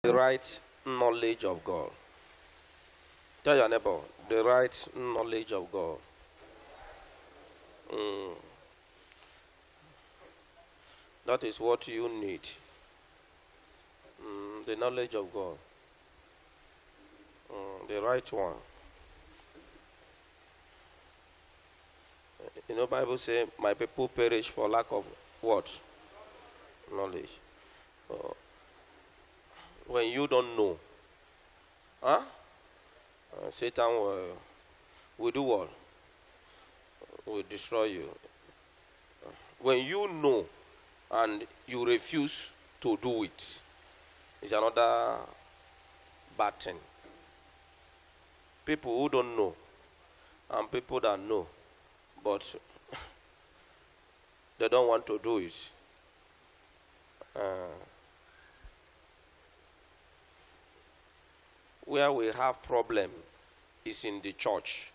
The right knowledge of God. Tell your neighbor, the right knowledge of God. Mm, that is what you need. The knowledge of God. The right one. You know, Bible says, my people perish for lack of what? Knowledge. When you don't know, Satan will do what? Will destroy you. When you know and you refuse to do it, it's another bad thing. People who don't know and people that know, but they don't want to do it. Where we have problem is in the church.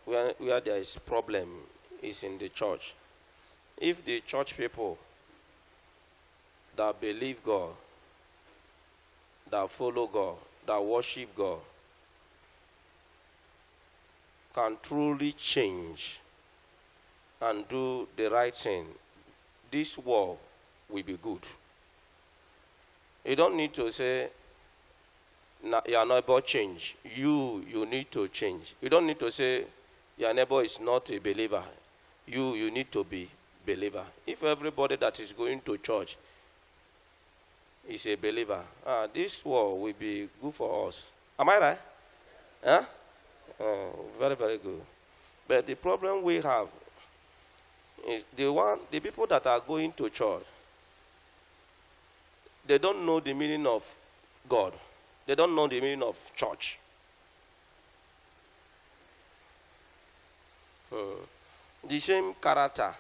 Where there is problem is in the church. If the church people that believe God, that follow God, that worship God, can truly change and do the right thing, this world will be good. You don't need to say, your neighbor change. You need to change. You don't need to say, your neighbor is not a believer. You need to be believer. If everybody that is going to church is a believer, this world will be good for us. Am I right? Huh? Very, very good. But the problem we have is the people that are going to church, they don't know the meaning of God. They don't know the meaning of church. The same character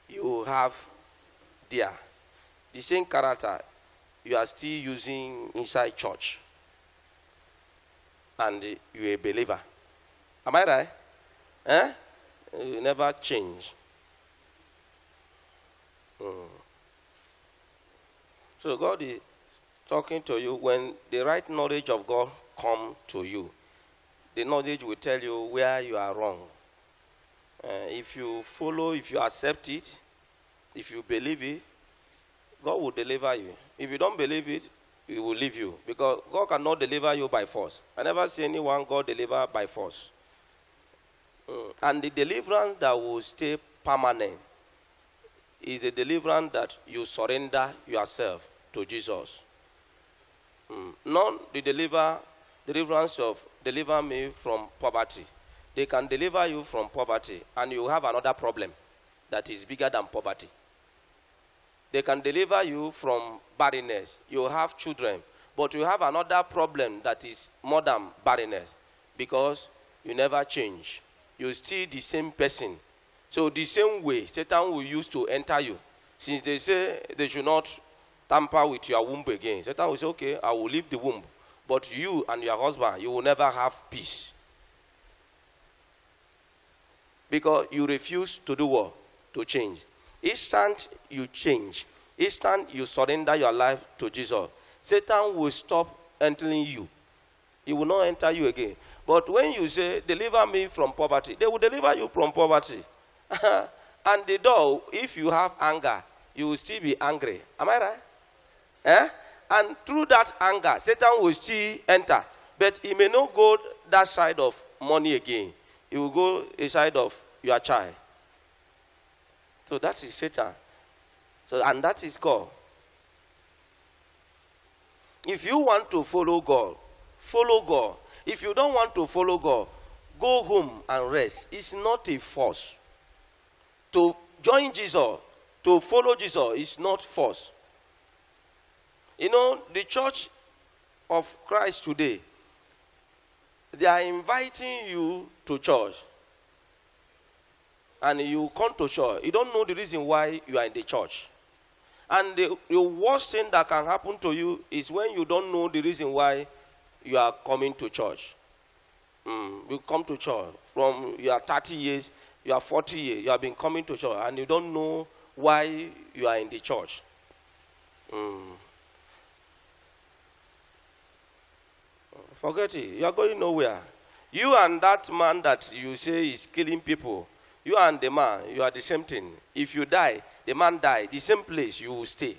you have there, the same character you are still using inside church, and you're a believer. Am I right? You never change. So God is talking to you. When the right knowledge of God come to you, the knowledge will tell you where you are wrong. If you follow, if you accept it, if you believe it, God will deliver you. If you don't believe it, He will leave you. Because God cannot deliver you by force. I never see anyone God deliver by force. And the deliverance that will stay permanent is the deliverance that you surrender yourself to Jesus. Not the deliverance of deliver me from poverty. They can deliver you from poverty and you have another problem that is bigger than poverty. They can deliver you from barrenness. You have children, but you have another problem that is more than barrenness because you never change. You're still the same person. So the same way Satan will use to enter you. Since they say they should not tamper with your womb again, Satan will say, okay, I will leave the womb. But you and your husband, you will never have peace. Because you refuse to do what? To change. Instant you change, instant you surrender your life to Jesus, Satan will stop entering you. He will not enter you again. But when you say, deliver me from poverty, they will deliver you from poverty. And the door, if you have anger, you will still be angry. Am I right? And through that anger, Satan will still enter. But he may not go that side of money again. He will go a side of your child. So that is Satan. And that is God. If you want to follow God, follow God. If you don't want to follow God, go home and rest. It's not a force. To join Jesus, to follow Jesus is not force. You know, the church of Christ today, they are inviting you to church. And you come to church. You don't know the reason why you are in the church. And the worst thing that can happen to you is when you don't know the reason why you are coming to church. You come to church from your 30 years, you are 40 years, you have been coming to church, and you don't know why you are in the church. Forget it. You are going nowhere. You and that man that you say is killing people, you and the man, you are the same thing. If you die, the man die, the same place you will stay.